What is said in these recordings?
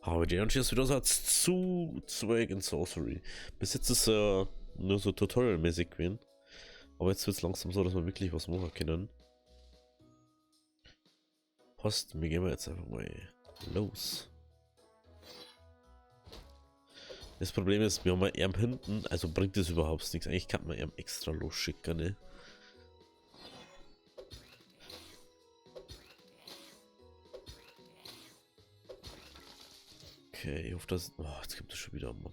Aber die Anschluss wieder so zu Swag and Sorcery. Bis jetzt ist er nur so Tutorial-mäßig gewesen. Aber jetzt wird es langsam so, dass wir wirklich was machen können. Posten, wir gehen jetzt einfach mal los. Das Problem ist, wir haben mal Arm hinten, also bringt das überhaupt nichts. Eigentlich kann man Arm extra losschicken, ne? Okay, ich hoffe, dass... Oh, jetzt gibt es schon wieder einen Mob.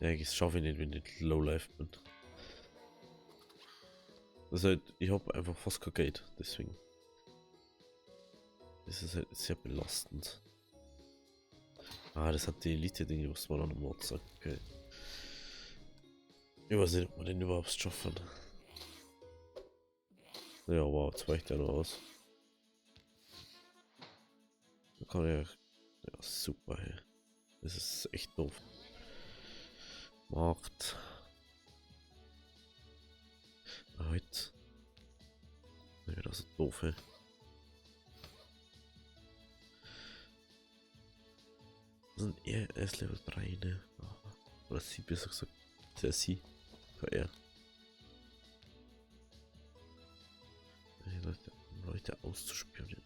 Ja, ich schaffe ich nicht, wenn ich Lowlife bin. Das ist halt, ich habe einfach fast kein Geld, deswegen. Das ist halt sehr belastend. Ah, das hat die Elite-Dinge, was man dann im Mod sagt. Okay. Ich weiß nicht, ob wir den überhaupt schaffen. Ja, wow, jetzt weicht der noch aus. Da kann er. Ja, super, hey. Das ist echt doof. Markt. Halt. Ja, das ist doof, hey. Das sind eher erst Level 3, ne? Oder sie, besser gesagt. Der sie. VR. Leute auszuspionieren.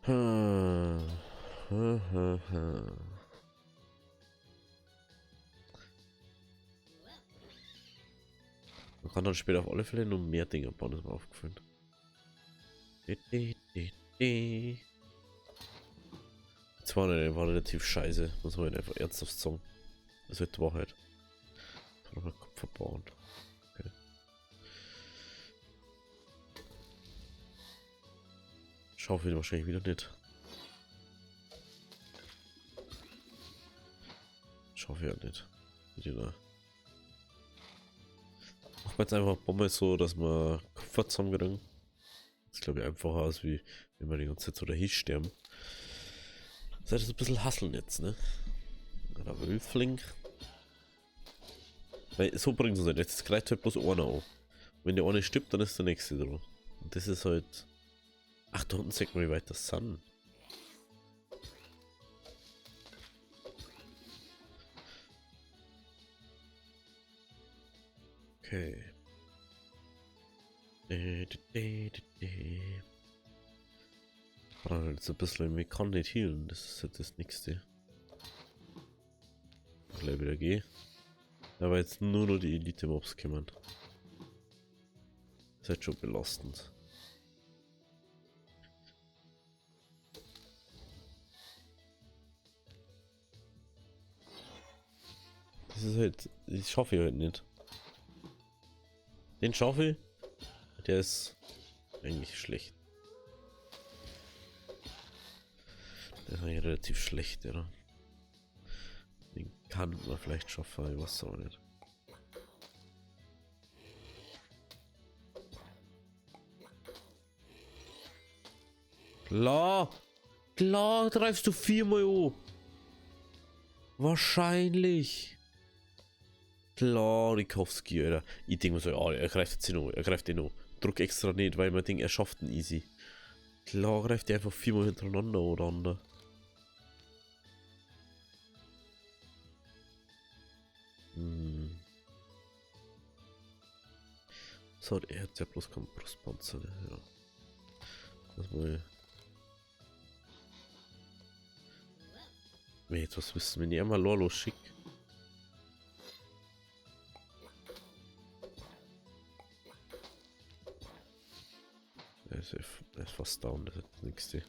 Ah. Man kann dann später auf alle Fälle nur mehr Dinge bauen, das ist mir aufgefallen. Das war relativ scheiße, muss man einfach ernsthaft sagen. Das wird Wahrheit. Das war noch Kopf verbauen. Okay. Schaffe ich wahrscheinlich wieder nicht. Schaffe ich ja nicht. Machen wir jetzt einfach Bombe so, dass wir Kupfer zusammenkriegen. Das glaube ich einfacher aus, wie wenn wir die ganze Zeit so dahin sterben. Das heißt, ein bisschen hasseln jetzt, ne? Oder Wölfling. Weil so bringt es halt. Jetzt greift halt bloß einer an. Wenn der eine stirbt, dann ist der nächste dran. Und das ist halt. Ach, da unten sagt man, wie weit das sind. Okay. Jetzt ein bisschen, wir kann nicht healen, das ist halt das nächste. Gleich wieder gehen. Aber jetzt nur noch die Elite-Mobs kommen. Das ist halt schon belastend. Das ist halt, ich schaffe ich halt nicht. Den schaffe ich, der ist eigentlich schlecht. Der ist eigentlich relativ schlecht, oder? Den kann man vielleicht schaffen, ich weiß auch nicht. Klar! Klar treibst du viermal an! Wahrscheinlich! Klar, Rikowski, Alter. Ich denke mir so, ja, er greift jetzt noch, er greift den noch. Druck extra nicht, weil man denkt, er schafft ihn easy. Klar greift er einfach viermal hintereinander oder andere. So, er hat ja bloß keinen Brustpanzer, ne? Ja. Das mal. Wenn ich jetzt was wissen, wenn ich einmal Lolo schick. Er ist fast down, das ist das nächste.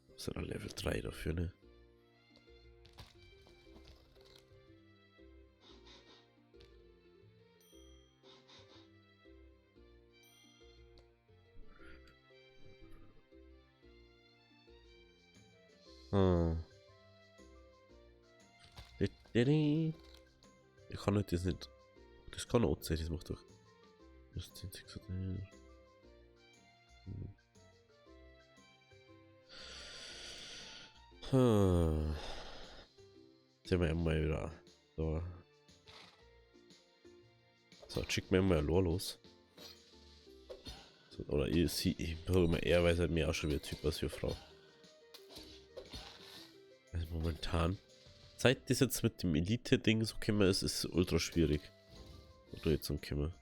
Was ist er Level 3 dafür, ne? Ich kann nicht, das nicht. Das kann auch sein, das macht doch. Das 10, 6, Sehen wir mal wieder. So. So, schick mir mal Lore los. So, oder ich brauche immer eher, weil es halt mehr auch schon wieder Typ als für Frau. Also momentan. Seit das jetzt mit dem Elite-Ding so gekommen ist, ist es ultra schwierig. Oder jetzt umkommen.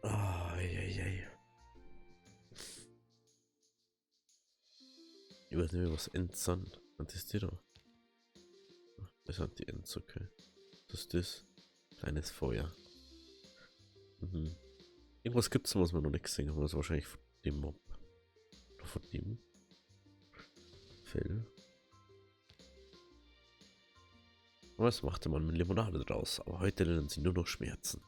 Eieiei. Ich weiß nicht mehr, was Ents sind. Was ist die da? Ach, das sind die Ents, okay. Was ist das? Kleines Feuer. Mhm. Irgendwas gibt's, was wir noch nicht gesehen haben. Das ist wahrscheinlich von dem Mob. Oder von dem Fell. Was machte man mit Limonade draus? Aber heute nennen sie nur noch Schmerzen.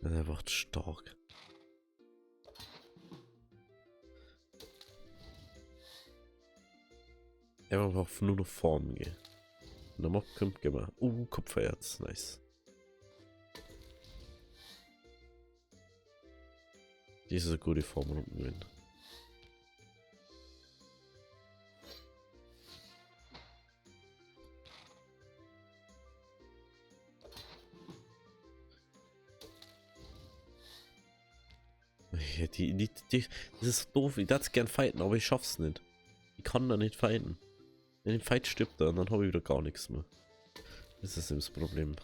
Das ist einfach stark. Einfach nur nach vorn gehen. Und der Mob kommt, gehen wir. Kupfererz, nice. Die ist eine gute Form unten drin. Ja, das ist doof. Ich darf gern fighten, aber ich schaff's nicht. Ich kann da nicht fighten. Wenn ich Fight stirbt er, dann habe ich wieder gar nichts mehr. Das ist das Problem.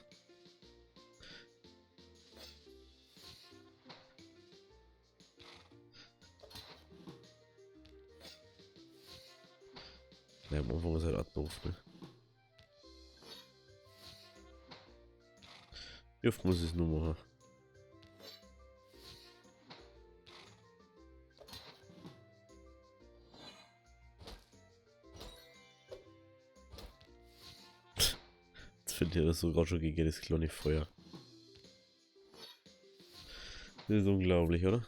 Ja, am Anfang ist halt auch doof, ne? Wie oft muss ich es nur machen? Jetzt finde ich das sogar schon gegen das kleine Feuer. Das ist unglaublich, oder?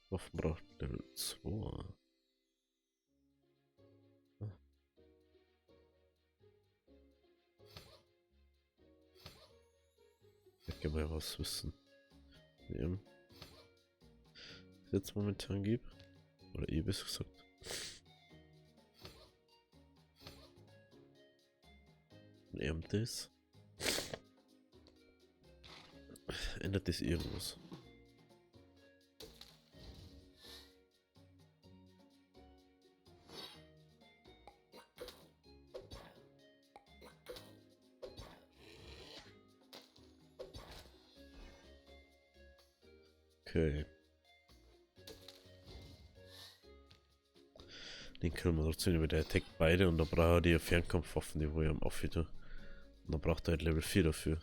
Waffen braucht Level 2. Ich kann mal was wissen. Ja. Jetzt momentan gibt. Oder besser gesagt. Und eben das. Ändert das irgendwas? Okay. Den können wir trotzdem über der Attack beide und dann braucht er die Fernkampfwaffen, die wo ich am Aufhüter. Und dann braucht er halt Level 4 dafür.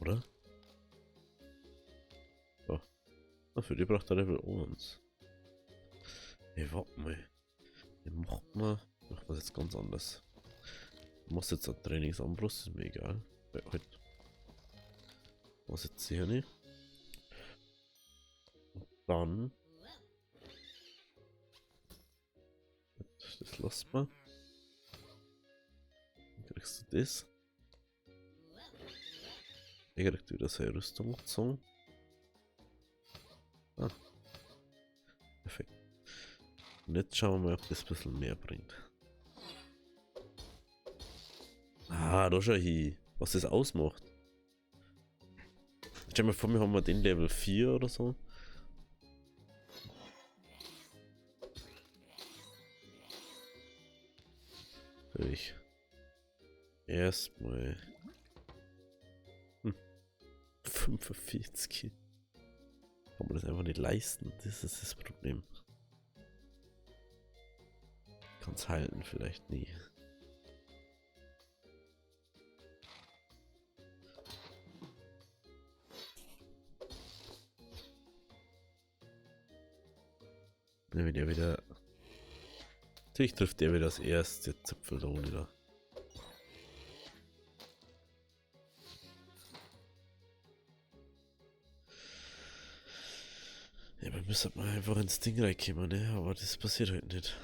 Oder? Ja. Dafür die braucht er Level 1. Ey, warte mal. Den macht man jetzt ganz anders. Ich muss jetzt ein Trainingsarmbrust, ist mir egal. Ja, halt. Was jetzt hier nicht. Dann. Das lässt man. Dann kriegst du das. Er kriegt wieder seine Rüstung gezogen. Ah. Perfekt. Und jetzt schauen wir mal, ob das ein bisschen mehr bringt. Ah, da schau hin. Was das ausmacht. Stell mir vor, wir haben den Level 4 oder so. Ich. Erstmal. 45. Kann man das einfach nicht leisten. Das ist das Problem. Kann es halten, vielleicht nie. Ja, wenn der wieder. Natürlich trifft der wieder das erste Zipfel da ohne da. wir müssen mal einfach ins Ding reinkommen, ne? Aber das passiert halt nicht.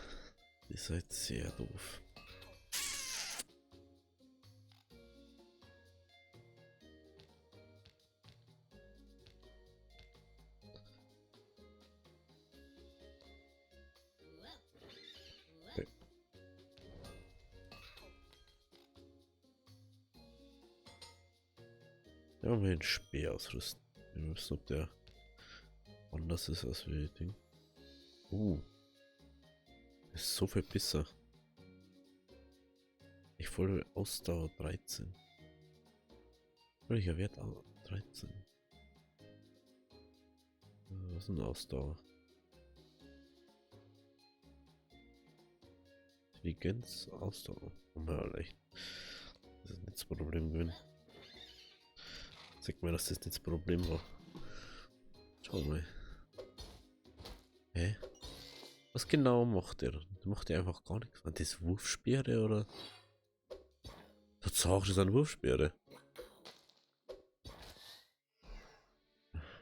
Ihr seid sehr doof. Okay. Ja, wir den Speer ausrüsten. Wir wissen, ob der anders ist als wir Ding. Ist so viel besser. Ich voll Ausdauer 13. Welcher Wert? 13. Was ist denn Ausdauer? Intelligenz, Ausdauer. Ja, leicht. Das ist nicht das Problem gewesen. Sag mal, dass das nicht das Problem war. Schau mal. Hä? Was genau macht der? Der macht ja einfach gar nichts. War das Wurfspeere oder? Tatsache, das sind Wurfspeere.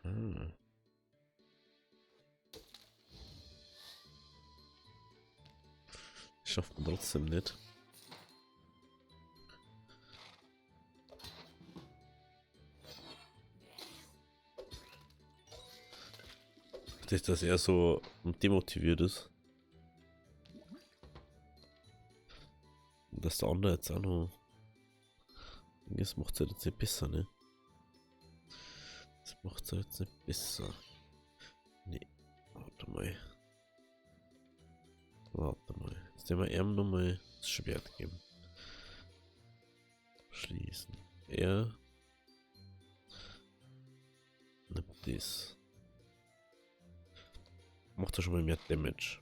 Hm. Schafft man trotzdem nicht. Dass er so demotiviert ist. Und dass der andere jetzt auch noch. Das macht es jetzt nicht besser, ne? Das macht es jetzt nicht besser. Nee. Warte mal. Warte mal. Jetzt werden wir ihm nochmal das Schwert geben. Schließen. Er nimmt das. Macht er schon mal mehr Damage.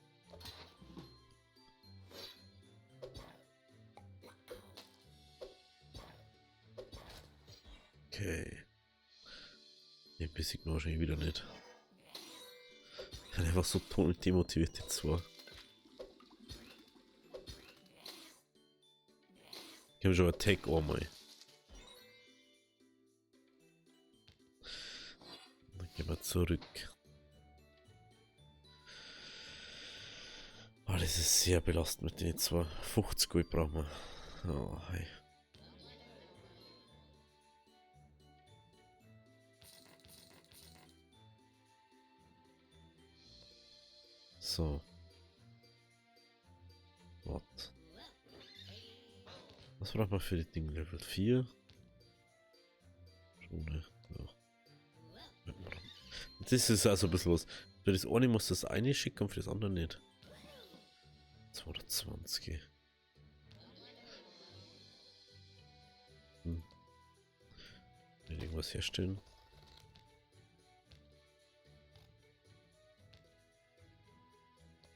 Okay. Den besiegt man wahrscheinlich wieder nicht. Ich bin einfach so total demotiviert jetzt zwar. Ich habe schon Attack einmal. Dann gehen wir zurück. Oh, das ist sehr belastend mit den zwei. 50 Gold brauchen wir. Oh, hey. So. Warte. Was braucht man für die Dinge? Level 4? Schon, ja. Das ist also ein bisschen was. Für das eine muss das eine schicken und für das andere nicht. 220. Irgendwas herstellen.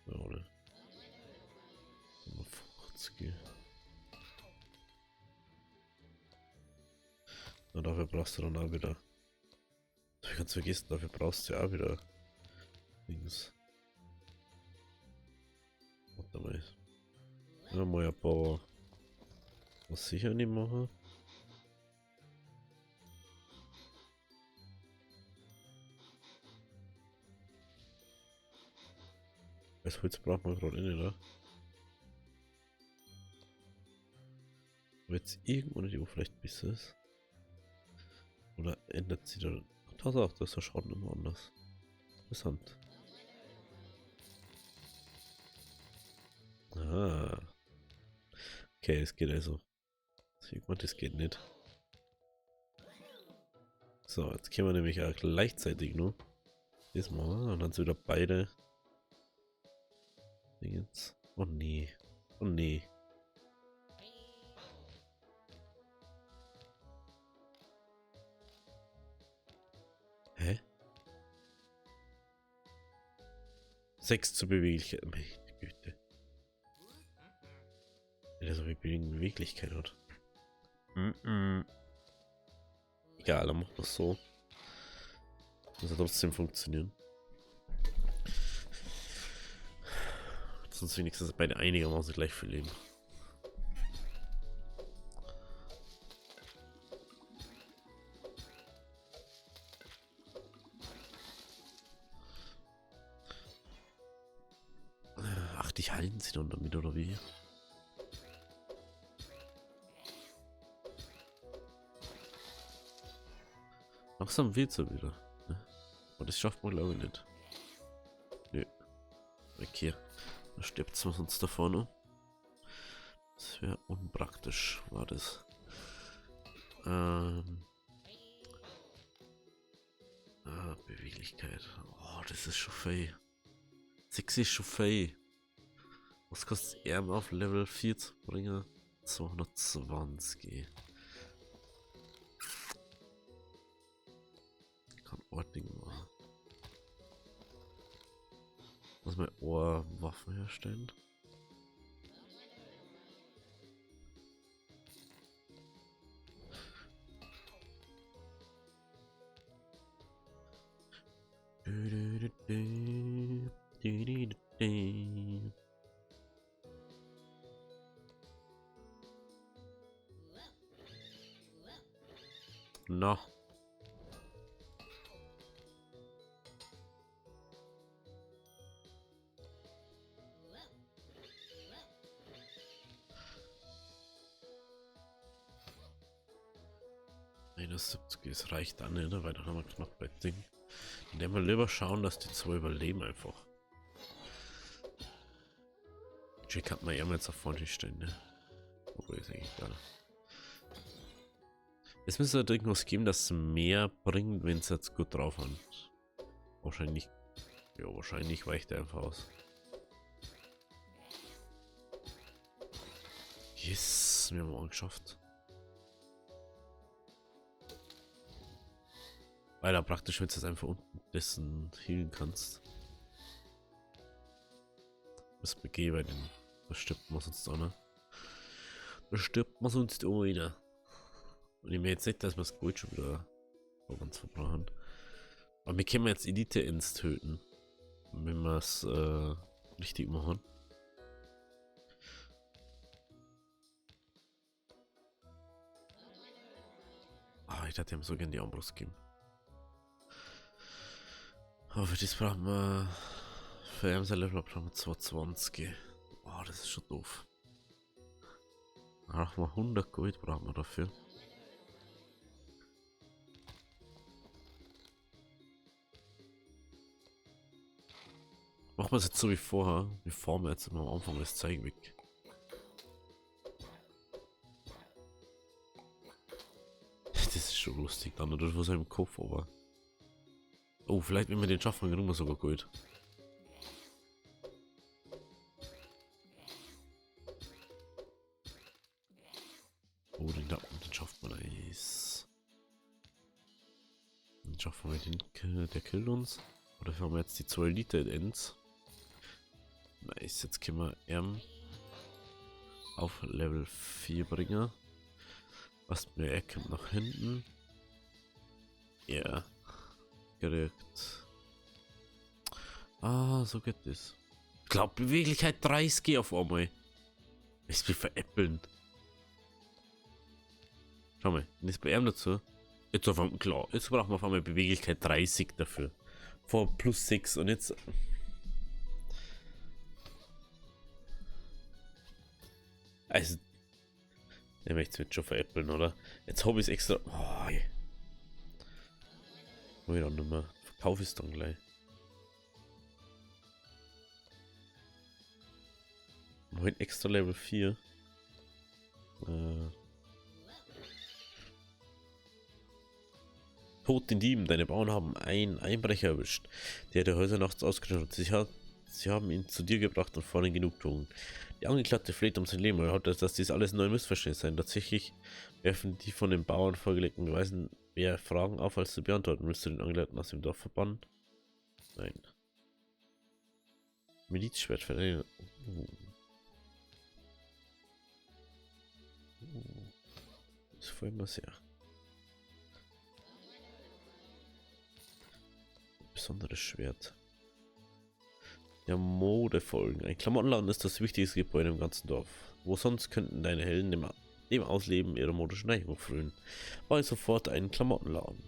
Ja, oder? 50. Na, dafür brauchst du dann auch wieder. Ich kann's vergessen, dafür brauchst du ja auch wieder Dings. Warte mal. Ja, mal ein paar. Was sicher nicht machen. Das Holz braucht man gerade nicht, oder? Wird es irgendwo nicht vielleicht besser ist? Oder ändert sich da. Tatsache, das ist der Schaden immer anders. Interessant. Ah. Okay, es geht also. Irgendwann, das geht nicht. So, jetzt können wir nämlich auch gleichzeitig nur. Das mal und dann sind wieder beide. Dingens. Oh nee. Oh nee. Hä? 6 zur Beweglichkeit. Meine Güte. Wenn er so viel Beweglichkeit hat. Egal, dann machen wir es so. Muss ja trotzdem funktionieren. Sonst wenigstens beide einigermaßen gleich viel Leben. die Hallen sind und damit oder wie? Langsam wird's ja wieder. Ne? Aber das schafft man glaube ich nicht. Nö. Weg hier. Da stirbt's was uns da vorne. Das wäre unpraktisch, war das. Beweglichkeit. Oh, das ist schon fei. 6 ist schon fei. Was kostet er auf Level 4 zu bringen? 220. Ich kann Ordnung machen. Lass mal Ohrwaffen herstellen. Na. Das reicht dann nicht, weil dann haben wir knapp bei Ding. In dem wir lieber schauen, dass die zwei überleben einfach. Jack hat man ja jetzt auf vorne stehen, ne? Obwohl ist eigentlich egal. Es müsste halt irgendwas geben, das mehr bringt, wenn es jetzt gut drauf hat. Wahrscheinlich. Ja, wahrscheinlich weicht er einfach aus. Yes, wir haben auch geschafft. Weil da praktisch, wenn du jetzt einfach unten dessen healen kannst. Das begehen bei den. Da stirbt man sonst auch, ne? Da stirbt man sonst auch wieder. Und ich mir jetzt nicht, dass wir das Gold schon wieder vor uns verbrauchen. Aber wir können jetzt Elite-Ends töten. Wenn wir es richtig machen. Ah, ich dachte, die haben so gerne die Armbrust geben. Aber für das brauchen wir. Für Amser Level brauchen wir 220. Oh, das ist schon doof. Brauchen wir 100 Gold brauchen wir dafür. Machen wir es jetzt so wie vorher. Wir formen jetzt immer am Anfang das Zeigen weg. Das ist schon lustig dann, oder was im Kopf, aber. Oh, vielleicht wenn wir den schaffen, kriegen wir sogar gut. Oh, den schafft man nice. Den schaffen wir den, der killt uns. Oder haben wir jetzt die 2 Liter Ends. Nice, jetzt können wir M auf Level 4 bringen. Was mir er kommt nach hinten. Ja. Yeah. Gerückt. Ah, so geht das. Ich glaube, Beweglichkeit 30 auf einmal. Ich bin veräppeln. Schau mal, jetzt bei ihm dazu. Jetzt auf einmal, klar, jetzt brauchen wir auf einmal Beweglichkeit 30 dafür. Vor plus 6 und jetzt. Also. Der möchte es mit schon veräppeln, oder? Jetzt habe ich es extra. Oh, yeah. Ich dann nicht mehr. Verkauf es dann gleich. Moin extra Level 4. Tod den Dieben. Deine Bauern haben einen Einbrecher erwischt, der die Häuser nachts ausgeschüttet hat. Sie haben ihn zu dir gebracht und fordern Genugtuung. Die Angeklagte fleht um sein Leben und hat, dass dies alles nur ein Missverständnis sein. Tatsächlich werfen die von den Bauern vorgelegten Beweisen mehr Fragen auf, als zu beantworten. Willst du den Angeklagten aus dem Dorf verbannen? Nein. Milizschwert verlieren. Das freut mich sehr. Besonderes Schwert. Der Mode folgen. Ein Klamottenladen ist das wichtigste Gebäude im ganzen Dorf. Wo sonst könnten deine Helden dem Ausleben ihrer modischen Neigung frönen? Baue sofort einen Klamottenladen.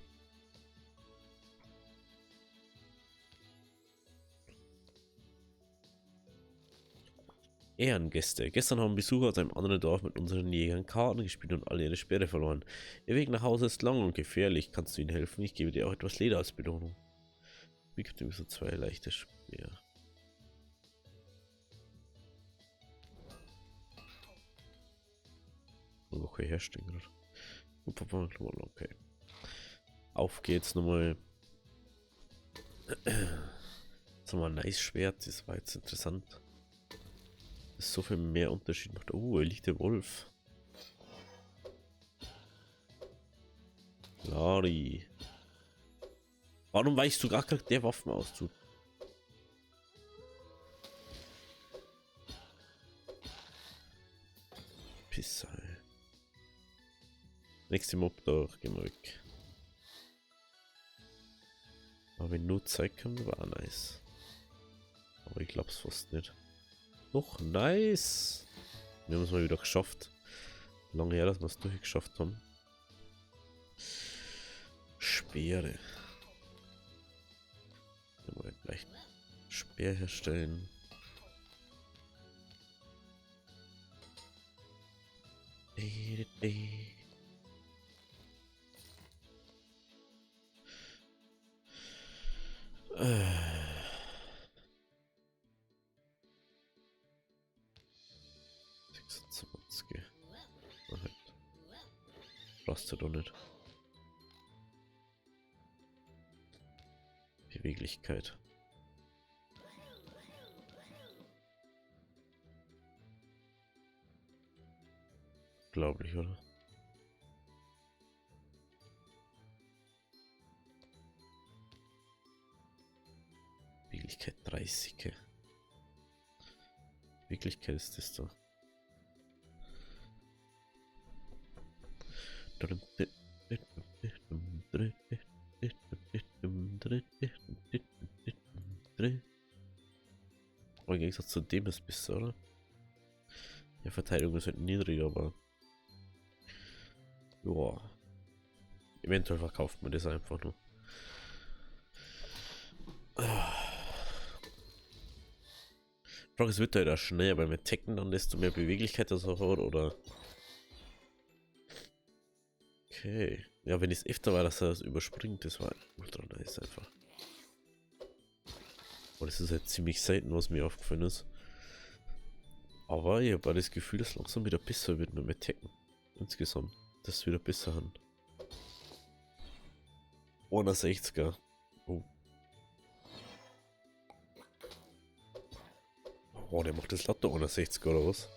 Ehrengäste. Gestern haben Besucher aus einem anderen Dorf mit unseren Jägern Karten gespielt und alle ihre Speere verloren. Ihr Weg nach Hause ist lang und gefährlich. Kannst du ihnen helfen? Ich gebe dir auch etwas Leder als Belohnung. Wie gibt es so 2 leichte Speere? Okay, herstellen gerade. Okay. Auf geht's nochmal. Jetzt haben wir ein nice Schwert. Das war jetzt interessant. Das so viel mehr Unterschied macht. Oh, Elite Wolf. Lari. Warum weichst du gar der Waffen aus? Du Pisser. Nächste Mob durch. Gehen wir weg. Aber wenn nur Zeit kommt, war nice. Aber ich glaub's fast nicht. Doch, nice. Wir haben es mal wieder geschafft. Lange her, dass wir es durchgeschafft haben. Speere. Mal gleich Speer herstellen. Brauchst du doch nicht. Beweglichkeit. Unglaublich, oder? Beweglichkeit 30. Beweglichkeit ist das da. Aber im Gegensatz zu dem ist besser, oder? Ja, Verteidigung ist halt niedriger, aber ja. Eventuell verkauft man das einfach nur. Frage ist, wird er da schneller beim Attacken dann, desto mehr Beweglichkeit das auch hat, oder? Okay. Ja, wenn es öfter war, dass er das überspringt, das war ultra nice einfach. Aber das ist halt ziemlich selten, was mir aufgefallen ist. Aber ich habe das Gefühl, dass langsam wieder besser wird mit dem Attacken. Insgesamt. Das ist wieder besser haben. 61er. Oh. Oh, der macht das Latte 61er oder was?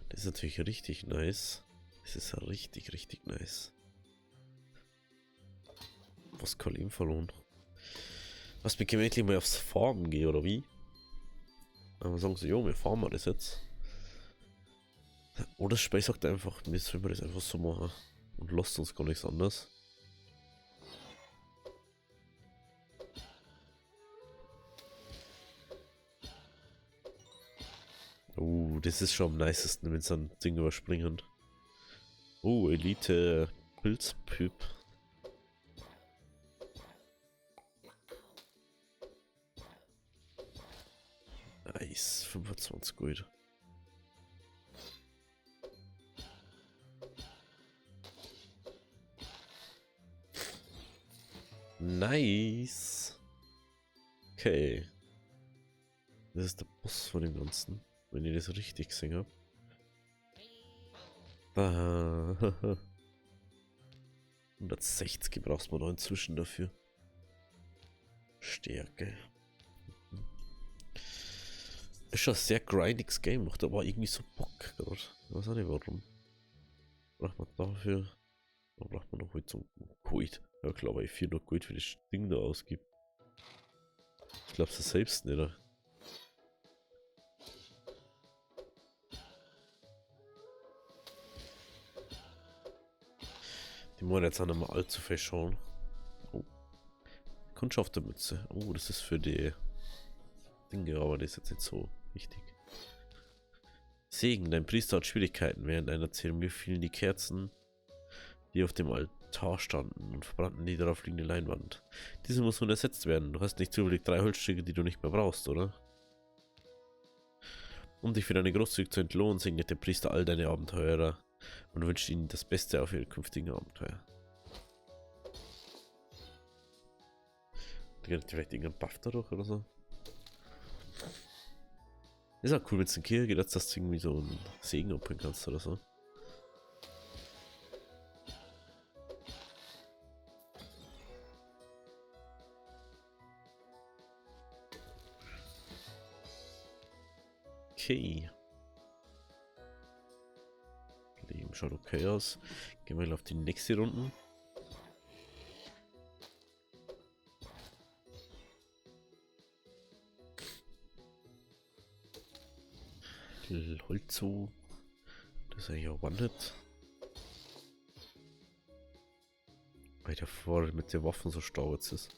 Das ist natürlich richtig nice. Das ist richtig, richtig nice. Was kann ihm verloren? Was bekäme ich endlich mal aufs Farmen gehen, oder wie? Aber sagen sie, jo, wir farmen das jetzt. Oder das Spiel sagt einfach, jetzt sollen wir das einfach so machen. Und lasst uns gar nichts anderes. Das ist schon am nicesten, wenn sie ein Ding überspringen. Elite Pilzpyp. Nice, 25 gut. Nice. Okay. Das ist der Boss von dem Ganzen, wenn ich das richtig gesehen habe. Ah, 160 brauchst du noch inzwischen dafür. Stärke. Ist schon ein sehr grindiges Game, macht aber irgendwie so Bock gerade. Ich weiß auch nicht warum. Braucht man dafür. Da braucht man noch heute zum Gold. Ja klar, weil ich 400 Gold für das Ding da ausgibt. Ich glaube es selbst nicht. Oder? Die wollen jetzt auch nicht mal allzu viel schauen. Oh. Kundschaftermütze. Oh, das ist für die Dinge, aber das ist jetzt nicht so wichtig. Segen, dein Priester hat Schwierigkeiten. Während einer Zeremonie fielen die Kerzen, die auf dem Altar standen, und verbrannten die darauf liegende Leinwand. Diese muss nun ersetzt werden. Du hast nicht zufällig 3 Holzstücke, die du nicht mehr brauchst, oder? Um dich für deine Großzügigkeit zu entlohnen, segnet der Priester all deine Abenteurer und wünscht ihnen das Beste auf ihre künftigen Abenteuer. Die kriegt vielleicht irgendeinen Buff dadurch oder so. Ist auch cool, wenn es in Kirche geht, dass du irgendwie so einen Segen opfern kannst oder so. Okay. Leben schaut okay aus. Gehen wir mal auf die nächste Runde. Holzo. Das ist ja hier One-Hit. Weil der vorher mit der Waffen so stauert ist.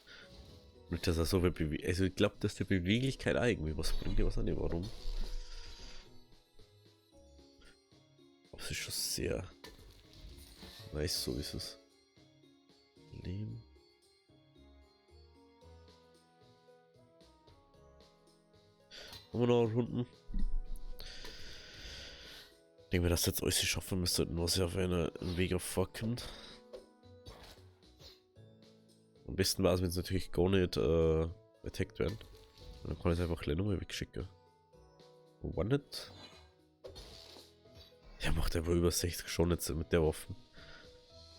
Nicht, dass er so viel bewegt. Also ich glaube, dass der Beweglichkeit irgendwie was bringt. Was an dem warum? Das ist schon sehr nice, so ist es. Leben. Haben wir noch Runden? Ich denke mir, dass jetzt alles schaffen müsste, was ja auf einen Weg auf vorkommt. Am besten war es, wenn es natürlich gar nicht attackt werden. Und dann kann ich es einfach gleich nochmal wegschicken. One-Hit. Der macht einfach über 60 schon jetzt mit der Waffe.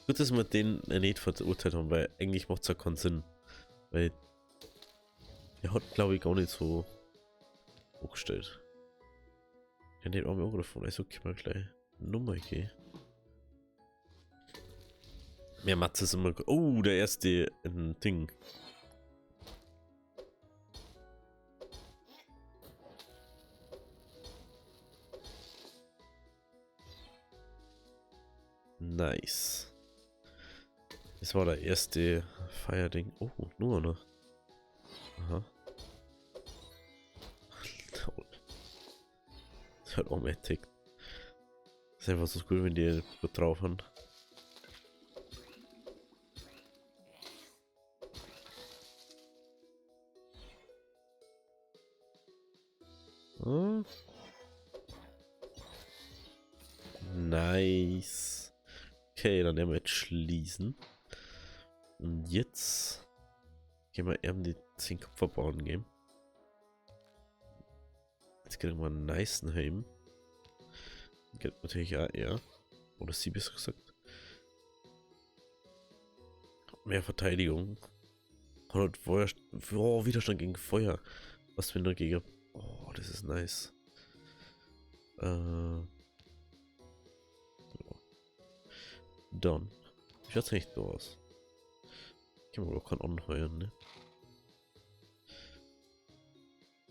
Gut, dass wir den nicht verurteilt haben, weil eigentlich macht es ja keinen Sinn. Weil der hat, glaube ich, gar nicht so hochgestellt. Der hat nicht einmal angegriffen, also können wir gleich Nummer gehen. Mehr Matze ist immer. Oh, der erste Ding. Nice. Das war der erste Feierding. Oh, nur noch. Aha. Das hat auch mehr tickt. Ist einfach so cool, wenn die gut drauf haben. Hm. Nice. Okay, dann werden wir jetzt schließen. Und jetzt gehen wir eben die 10 Kupferbauern geben. Jetzt kriegen wir einen nicen Heim. Geht natürlich auch eher. Oder sie besser gesagt. Mehr Verteidigung. 100 Feuer. Oh, Widerstand gegen Feuer. Was wenn dagegen. Oh, das ist nice. Ja. Dann. Wie schaut's echt so aus? Ich kann man auch kein anheuern, ne?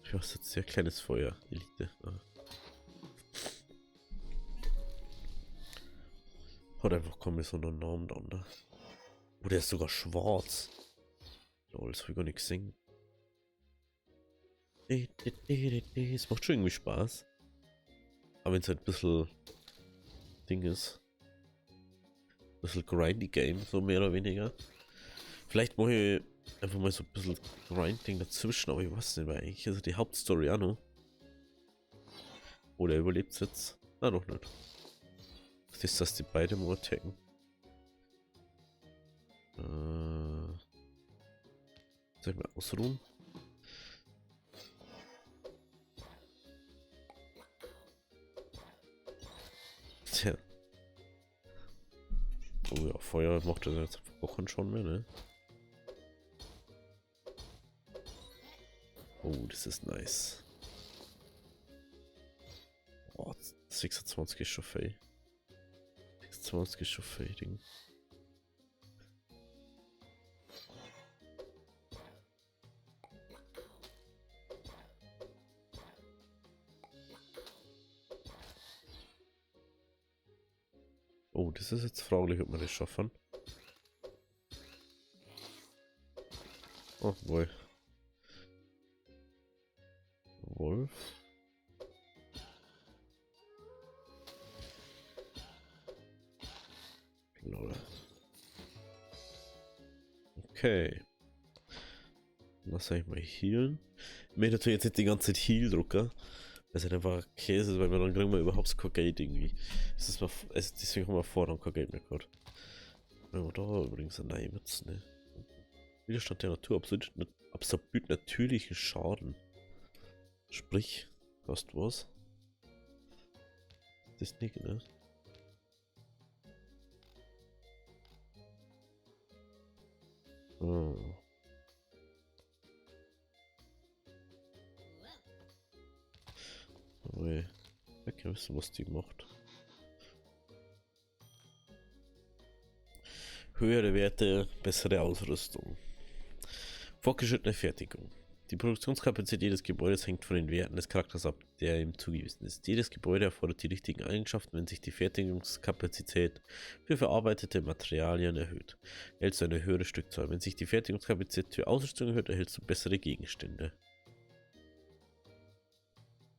Ich weiß jetzt sehr kleines Feuer. Elite. Ah. Hat einfach kaum so einen Namen da. Ne? Oh, der ist sogar schwarz. Lol, das hab ich gar nicht gesehen. Es macht schon irgendwie Spaß. Aber wenn es halt ein bisschen Ding ist. Ein bisschen grindy Game, so mehr oder weniger. Vielleicht mache ich einfach mal so ein bisschen Grinding dazwischen, aber ich weiß nicht, weil eigentlich ist die Hauptstory auch noch. Oder überlebt es jetzt? Na, noch nicht. Das ist, dass die beide mal attacken. Soll ich mal ausruhen? Tja. Oh ja, Feuer macht das jetzt Wochen schon mehr, ne? Oh, das ist nice. Oh, 26 ist schon fähig. 26 ist schon fähig, Ding. Oh, das ist jetzt fraglich, ob wir das schaffen. Oh, wohl. Wolf. Lol. Okay. Lass ich mal healen. Ich möchte natürlich jetzt nicht die ganze Zeit Heal drucken. Das ist halt einfach Käse, weil wir dann kriegen wir überhaupt kein Geld irgendwie. Das ist mal, also deswegen haben wir vor, dann kein Geld mehr gehabt. Ja, da übrigens ein Neimutz, ne? Widerstand der Natur absorbiert natürlichen Schaden. Sprich, hast du was? Das nicht, ne? Ah. Okay. Ich kann wissen, was die macht. Höhere Werte, bessere Ausrüstung. Fortgeschrittene Fertigung. Die Produktionskapazität des Gebäudes hängt von den Werten des Charakters ab, der ihm zugewiesen ist. Jedes Gebäude erfordert die richtigen Eigenschaften, wenn sich die Fertigungskapazität für verarbeitete Materialien erhöht. Erhältst du eine höhere Stückzahl. Wenn sich die Fertigungskapazität für Ausrüstung erhöht, erhältst du bessere Gegenstände.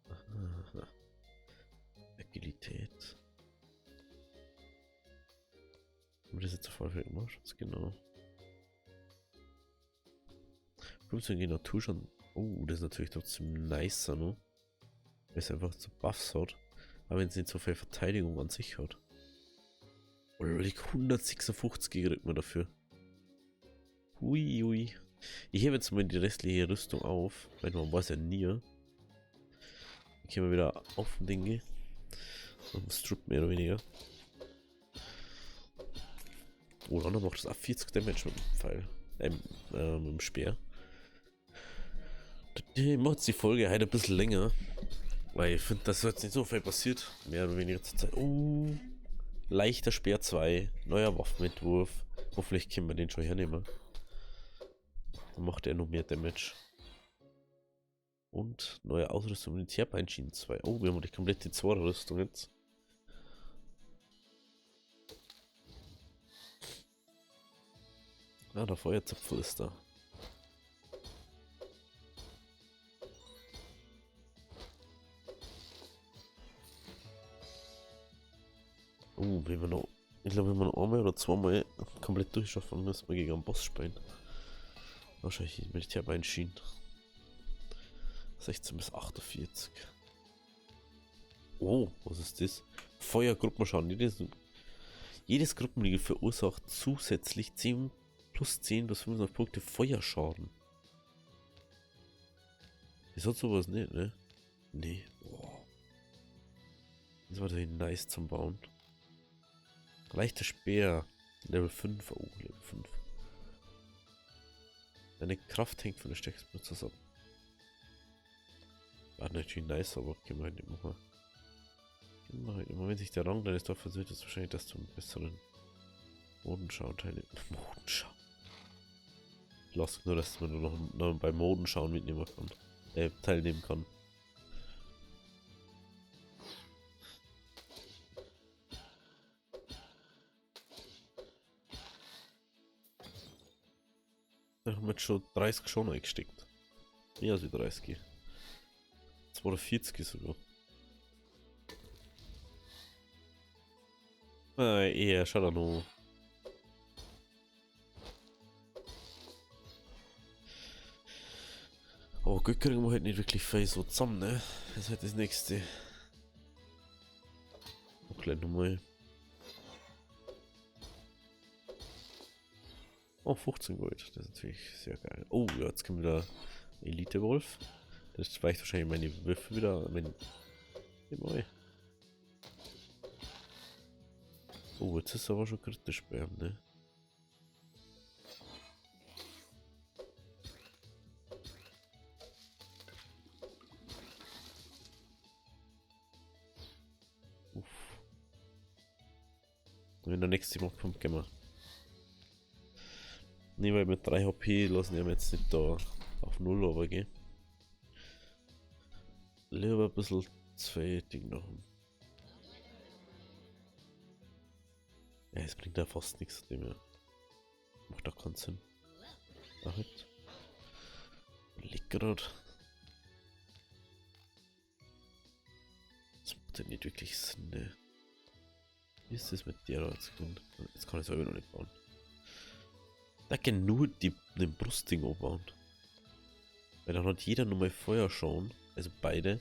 Aha. Agilität. Haben wir das jetzt auf jeden Fall gemacht? Genau. 15 gegen Natur schon. Oh, das ist natürlich trotzdem nicer, ne? Weil es einfach so Buffs hat. Aber wenn es nicht so viel Verteidigung an sich hat. Oder 156 kriegt man dafür. Hui, hui. Ich hebe jetzt mal die restliche Rüstung auf, weil man weiß ja nie. Dann können wir wieder auf den Dinge. Und Strip mehr oder weniger. Oh, dann macht das auch 40 Damage mit dem Pfeil. Mit dem Speer. Ich mache jetzt die Folge heute ein bisschen länger. Weil ich finde, dass jetzt nicht so viel passiert. Mehr oder weniger zur Zeit. Oh, leichter Speer 2. Neuer Waffenentwurf. Hoffentlich können wir den schon hernehmen. Dann macht er noch mehr Damage. Und neue Ausrüstung Militärbeinschienen 2. Oh, wir haben die komplette 2 Rüstung jetzt. Ah, der Feuerzapfel ist da. Oh, wenn wir noch. Ich glaube, wenn wir noch einmal oder zweimal komplett durchschaffen, müssen wir gegen einen Boss spielen. Wahrscheinlich die Militärbeinschienen. 16 bis 48. Oh, was ist das? Feuergruppenschaden. Jedes Gruppenliga verursacht zusätzlich 10 plus 10 bis 5 Punkte Feuerschaden. Das hat sowas nicht, ne? Nee. Boah. Das war natürlich nice zum Bauen. Leichter Speer. Level 5. Oh, Level 5. Deine Kraft hängt von der Stärke des Benutzers ab. War natürlich nice, aber gehen wir halt nicht machen. Immer wenn sich der Rang deines Dorfes erhöht, ist wahrscheinlich, dass du einen besseren Modenschauen teilnehmen. Modenschau. Lass nur, dass man nur noch beim Modenschauen mitnehmen kann. Teilnehmen kann. Da haben wir jetzt schon 30 schon eingesteckt. Mehr als 30. 42 sogar. Eher, schau da noch. Aber gut kriegen wir halt nicht wirklich viel so zusammen, ne? Das ist halt das nächste. Noch gleich nochmal. Oh, 15 Gold. Das ist natürlich sehr geil. Oh, ja, jetzt kommt wieder Elite-Wolf. Das weicht wahrscheinlich meine Würfel wieder. Oh, jetzt ist es aber schon kritisch bei ihm, ne? Uff. Wenn der nächste mal kommt, gehen wir. Ne, weil mit 3 HP lassen wir jetzt nicht da auf 0 aber gehen. Lieber ein bisschen 2 Ding noch. Ja, es bringt ja fast nichts, dem ja. Macht doch keinen Sinn. Da halt. Liegt gerade. Das macht ja nicht wirklich Sinn, ne? Wie ist das mit der da jetzt? Jetzt kann ich es aber noch nicht bauen. Da kann nur den Brustding aufbauen. Weil dann hat jeder nur mal Feuer schauen. Also beide.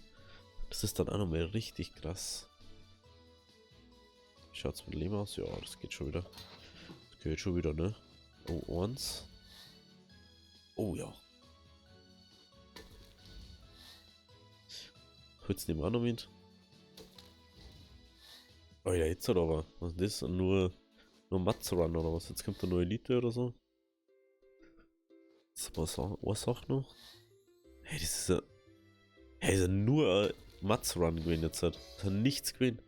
Das ist dann auch noch mal richtig krass. Schaut's mit Leben aus? Ja, das geht schon wieder. Das geht schon wieder, ne? Oh, eins. Oh ja. Holz nehmen wir auch noch mit. Oh ja, jetzt hat aber. Was ist das? Nur Matz-Run oder was? Jetzt kommt da nur Elite oder so. Das war so eine Sache noch. Hey, das ist ja. Hey, ist ja nur ein Matz-Run gewesen jetzt. Das hat nichts gewesen.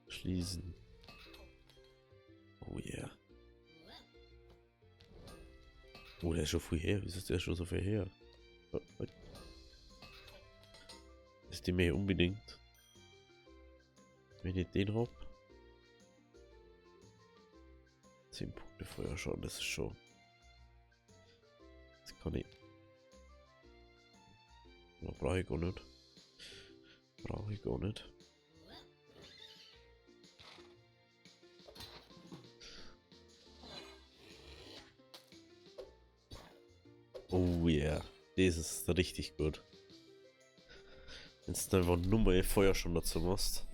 Schließen. Oh yeah. Oh, der ist schon viel her. Wieso ist der schon so viel her? Ist die mir unbedingt. Wenn ich den hab. 10 Punkte vorher schon, das ist schon. Das kann ich. Brauche ich gar nicht. Brauche ich gar nicht. Oh yeah, das ist richtig gut. Wenn du einfach nur mal Feuer schon dazu machst.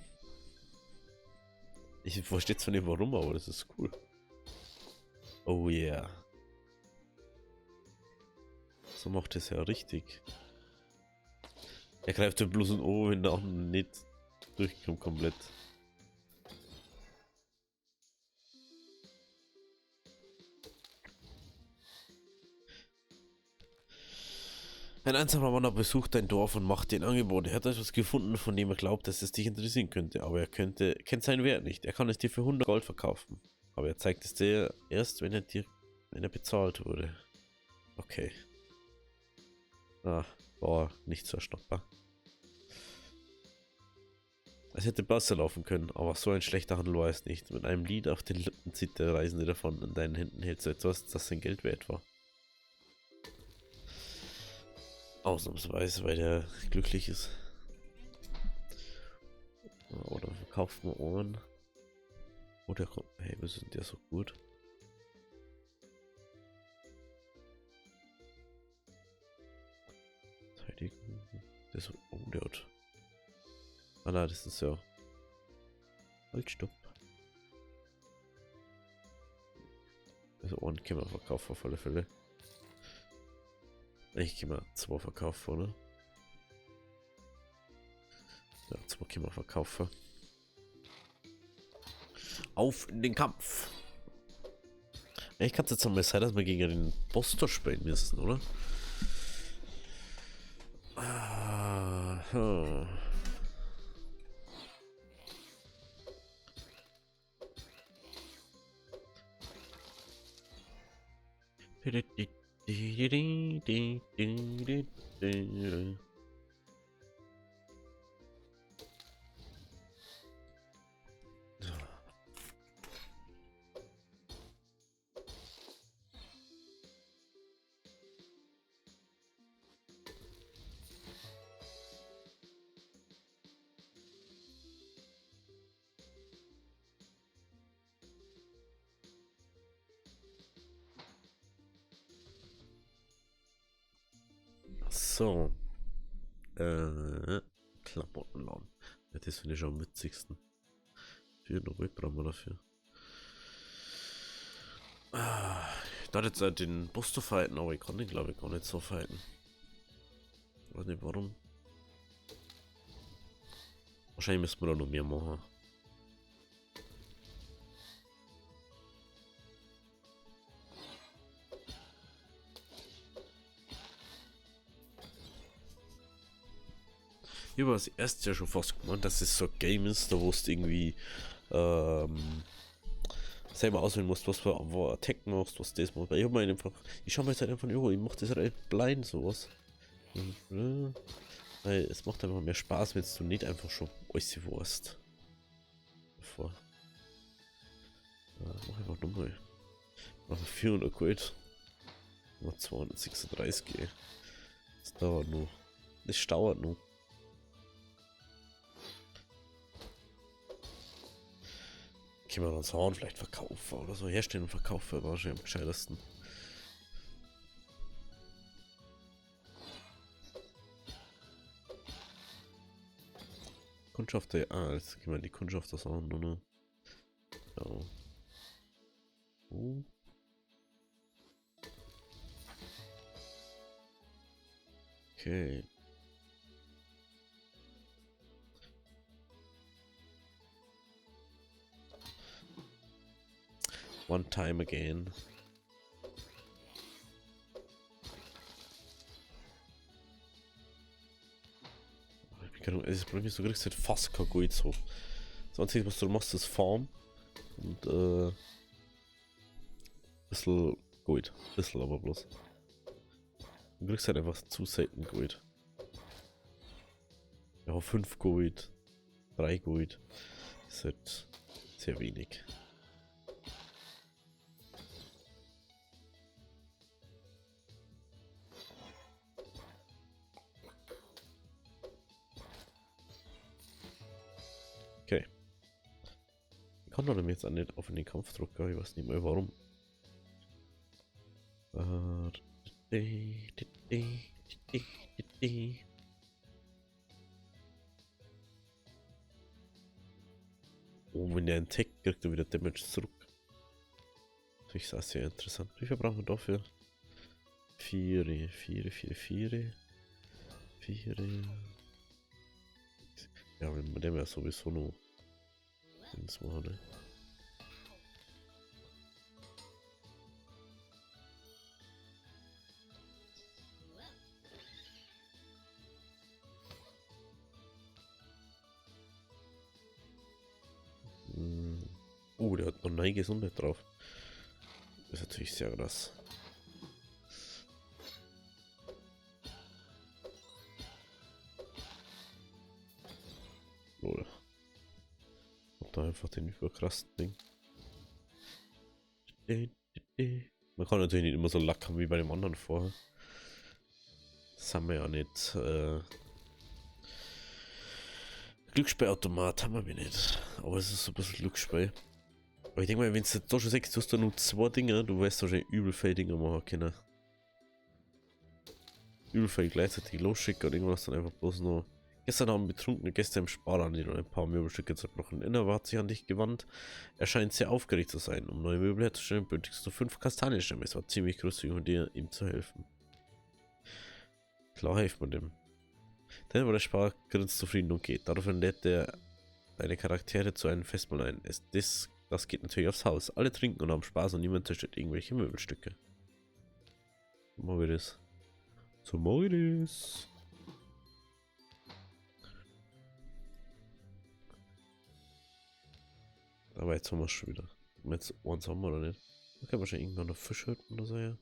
Ich verstehe zwar nicht warum, aber das ist cool. Oh yeah. So macht es ja richtig. Er greift ja bloß ein O, wenn der auch nicht durchkommt komplett. Ein einsamer Mann besucht ein Dorf und macht ein Angebot. Er hat etwas gefunden, von dem er glaubt, dass es dich interessieren könnte, aber er kennt seinen Wert nicht. Er kann es dir für 100 Gold verkaufen. Aber er zeigt es dir erst, wenn er bezahlt wurde. Okay. Ah, war nicht so erschnappbar. Es hätte besser laufen können, aber so ein schlechter Handel war es nicht. Mit einem Lied auf den Lippen zieht der Reisende davon. In deinen Händen hältst du etwas, das sein Geld wert war. Ausnahmsweise, weil der glücklich ist. Oder verkauft man Ohren. Oder kommt. Hey, wir sind ja so gut. Verteidigen. Der ist. Oh, der hat. Ah, nein, das ist ja. Halt, stopp. Also, Ohren können wir verkaufen auf alle Fälle. Ich kann mal 2 verkaufen, oder? Ja, 2 können wir verkaufen. Auf in den Kampf! Ich kann es jetzt mal sein, dass wir gegen den Boss da spielen müssen, oder? Aha. So. Klamottenladen. Ja, das finde ich am witzigsten. 400 Gold brauchen wir dafür. Ich dachte jetzt halt den Boss zu fighten, aber ich kann den glaube ich gar nicht so fighten. Ich weiß nicht warum. Wahrscheinlich müssen wir da noch mehr machen. Ich habe das erste ja schon fast gemeint, dass es so ein Game ist, da wo du irgendwie selber auswählen musst, was für wo Attack machst, was das macht. Ich habe mir einfach, ich schaue mir jetzt halt einfach, ich mache das halt blind sowas. Weil es macht einfach mehr Spaß, wenn du nicht einfach schon alles wurst. Bevor. Mach einfach nochmal. Mach 400 Gold. Mach 236. Das dauert nur. Das dauert nur. Können wir uns Horn vielleicht verkaufen oder so. Herstellen und verkaufen war schon am gescheitesten. Kundschafter, jetzt gehen wir die Kundschafter sagen, oder? Ja. Oh. Okay. One time again. Es ist bei mir so richtig fast kein Gold so. Das Einzige, was du machst, ist Farm und bisschen Gold. Bisschen aber bloß. Du kriegst halt einfach zu selten Gold. Ja, 5 Gold, 3 Gold. Das ist halt sehr wenig. Okay. Ich kann doch jetzt auch nicht auf den Kampfdruck gehen, ich weiß nicht mehr warum. Oh, wenn der entdeckt, kriegt er wieder Damage zurück. Das ist auch sehr interessant. Wie viel brauchen wir dafür? 4. Ja, wenn man dem ja sowieso noch ins machen, ne? Oh, der hat noch 9 Gesundheit drauf. Das ist natürlich sehr krass. Oder? Und da einfach den überkrassen Ding. Man kann natürlich nicht immer so Lack haben wie bei dem anderen vorher. Das haben wir ja nicht. Glücksspielautomat haben wir nicht. Aber es ist so ein bisschen Glücksspiel. Aber ich denke mal, wenn du da schon sagst, du hast da nur 2 Dinge, du weißt wahrscheinlich übel viele Dinge machen können. Übel viel gleichzeitig losschicken und irgendwas dann einfach bloß noch. Gestern haben betrunkene Gäste im Sparer nicht ein paar Möbelstücke zerbrochen. Inner hat sich an dich gewandt. Er scheint sehr aufgeregt zu sein. Um neue Möbel herzustellen, benötigst du 5 Kastanienstämme. Es war ziemlich großzügig von dir, ihm zu helfen. Klar hilft man dem. Dann war der Sparer ganz zufrieden und geht. Daraufhin lädt er deine Charaktere zu einem Festmahl ein. Das geht natürlich aufs Haus. Alle trinken und haben Spaß und niemand zerstört irgendwelche Möbelstücke. So machen wir das. So machen wir das. Aber jetzt haben wir es schon wieder. Jetzt eins haben wir oder nicht? Da kann wahrscheinlich irgendwann noch Fisch halten oder so, ja.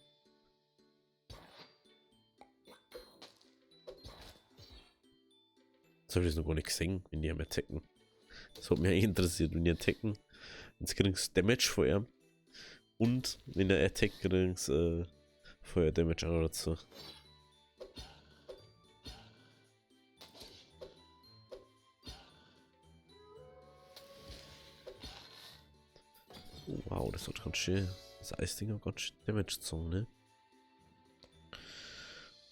Das habe ich jetzt noch gar nicht gesehen, wenn die am attacken. Das hat mich eigentlich interessiert, wenn die attacken. Jetzt kriegst du Damage von ihm. Und wenn er attackt, kriegst du Feuer Damage auch noch dazu. Oh, wow, das hat ganz schön. Das Eisding hat ganz schön Damage gezogen, ne?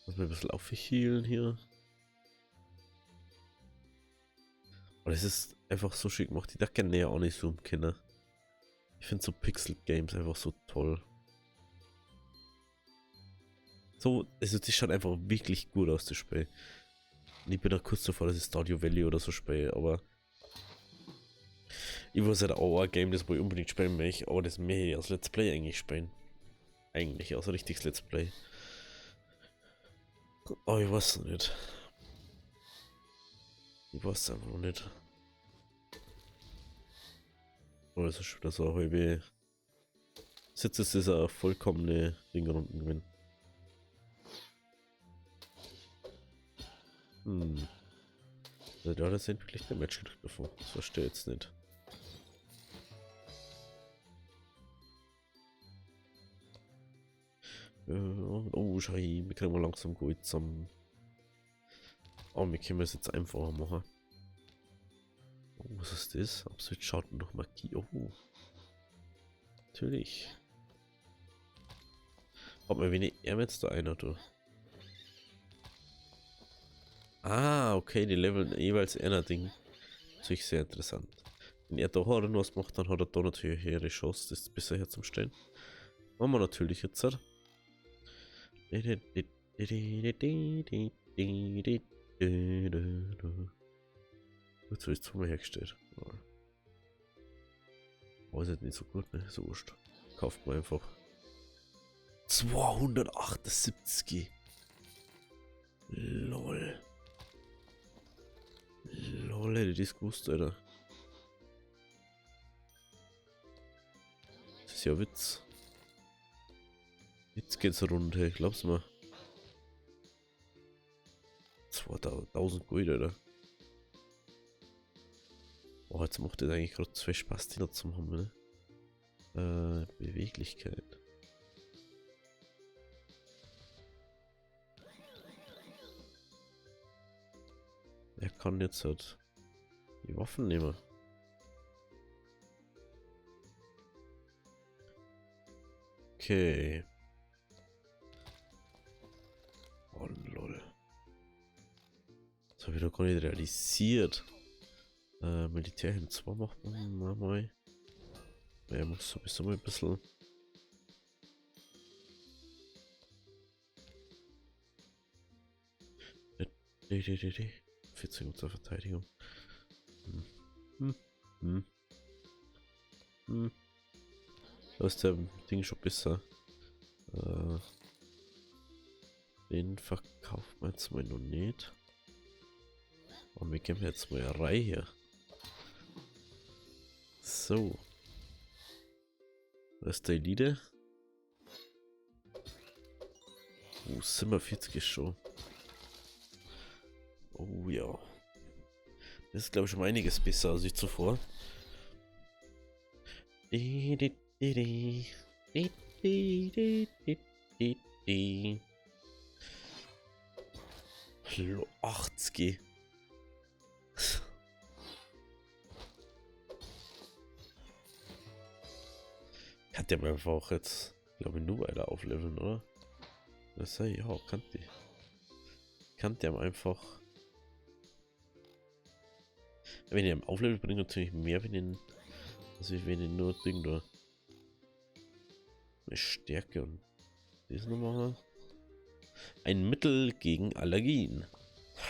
Muss mir ein bisschen aufhealen hier. Aber das ist einfach so schick gemacht. Ich dachte gerne näher auch nicht zoomen können. Ich finde so Pixel Games einfach so toll. So, also das schaut einfach wirklich gut aus, das Spiel. Und ich bin da kurz davor, dass ich Stardew Valley oder so spiele, aber ich weiß halt auch ein Game, das ich unbedingt spielen möchte, aber das möchte ich als Let's Play eigentlich spielen. Eigentlich, als richtiges Let's Play. Aber ich weiß es nicht. Ich weiß es einfach noch nicht. Oder ist es schon wieder so ein halbe. Jetzt ist das ein vollkommene Ringrundengewinn. Ja, das sind wirklich der Match gedrückt davon. Das verstehe ich jetzt nicht. Oh, schau, wir kriegen mal langsam gut zusammen. Oh, wir können es jetzt einfacher machen. Oh, was ist das? Absolut schaut noch Magie. Oh. Natürlich. Ob mir wenig er jetzt da einer, du. Ah, okay, die leveln jeweils einer Ding. Natürlich sehr interessant. Wenn er da was macht, dann hat er da natürlich eine höhere Chance, das besser herzustellen. Machen wir natürlich jetzt. Jetzt habe ich zweimal hergestellt. Oh, ist jetzt nicht so gut, ne? So wurscht. Kauft man einfach. 278. Lol. Lol, hätte ich das gewusst, Alter. Das ist ja Witz. Jetzt geht's runter, glaub's mal. 2000 Gold, Alter. Oh, jetzt macht das eigentlich gerade 2 Spaß, die noch zum haben, ne? Beweglichkeit. Er kann jetzt halt die Waffen nehmen. Okay. Oh lol. Das habe ich doch gar nicht realisiert. Militärhemd 2 macht man mal. Er muss sowieso mal ein bisschen. Die. 14 zur Verteidigung. Da ist der Ding schon besser. Den verkauft man jetzt mal noch nicht. Und wir geben jetzt mal eine Reihe hier. So. Da ist der Elite. 47 ist schon. Oh ja. Das ist glaube ich schon einiges besser als ich zuvor. Hallo, 80. Kann der einfach jetzt, glaube ich, nur weiter aufleveln, oder? Das sei ja, kann die. Kann der einfach. Wenn ihr am Auflevel bringt, natürlich mehr, wenn ihn. Also wenn ihr nur Ding da. Eine Stärke und das nochmal. Ein Mittel gegen Allergien.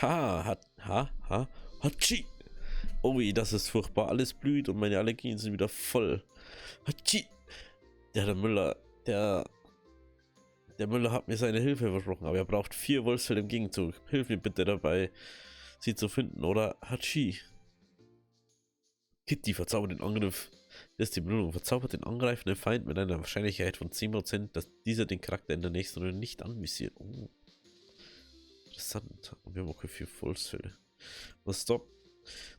Hatschi. Oh, das ist furchtbar. Alles blüht und meine Allergien sind wieder voll. Hatschi. Der Müller, der Müller hat mir seine Hilfe versprochen, aber er braucht 4 Wolfsfell im Gegenzug. Hilf mir bitte dabei, sie zu finden, oder? Hatschi. Kitty verzaubert den Angriff. Das ist die Belohnung. Verzaubert den angreifenden Feind mit einer Wahrscheinlichkeit von 10%, dass dieser den Charakter in der nächsten Runde nicht anvisiert. Oh. Interessant. Und wir haben auch 4 Wolfsfälle. Was stoppt?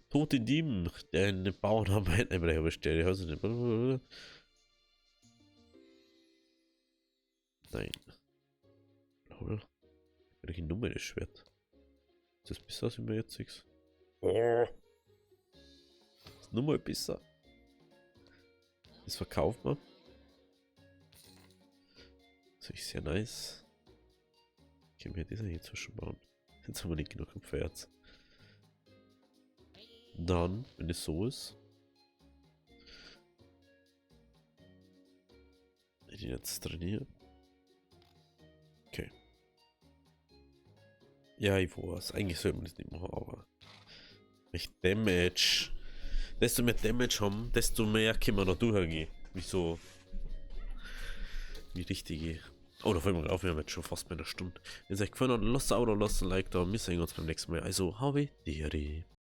Tote Dieben, der in den Bauern haben einen Einbrecher bestellt. Nein. Lol. Welche Nummer das Schwert? Ist das besser als immer jetzt 6? Oh. Das Nummer besser. Das verkauft man. Das ist sehr nice. Können wir das eigentlich jetzt schon bauen? Jetzt haben wir nicht genug im Pferd. Dann, wenn es so ist. Ich den jetzt trainieren. Okay. Ja, ich weiß. Eigentlich sollte man das nicht machen, aber. Echt Damage. Desto mehr Damage haben, desto mehr können wir noch durchgehen. Wieso? Wie richtige. Oh, da fällt mir auf, wir haben jetzt schon fast bei einer Stunde. Wenn es euch gefallen hat, lasst ein Abo, lasst ein Like da. Wir sehen uns beim nächsten Mal. Also, habe die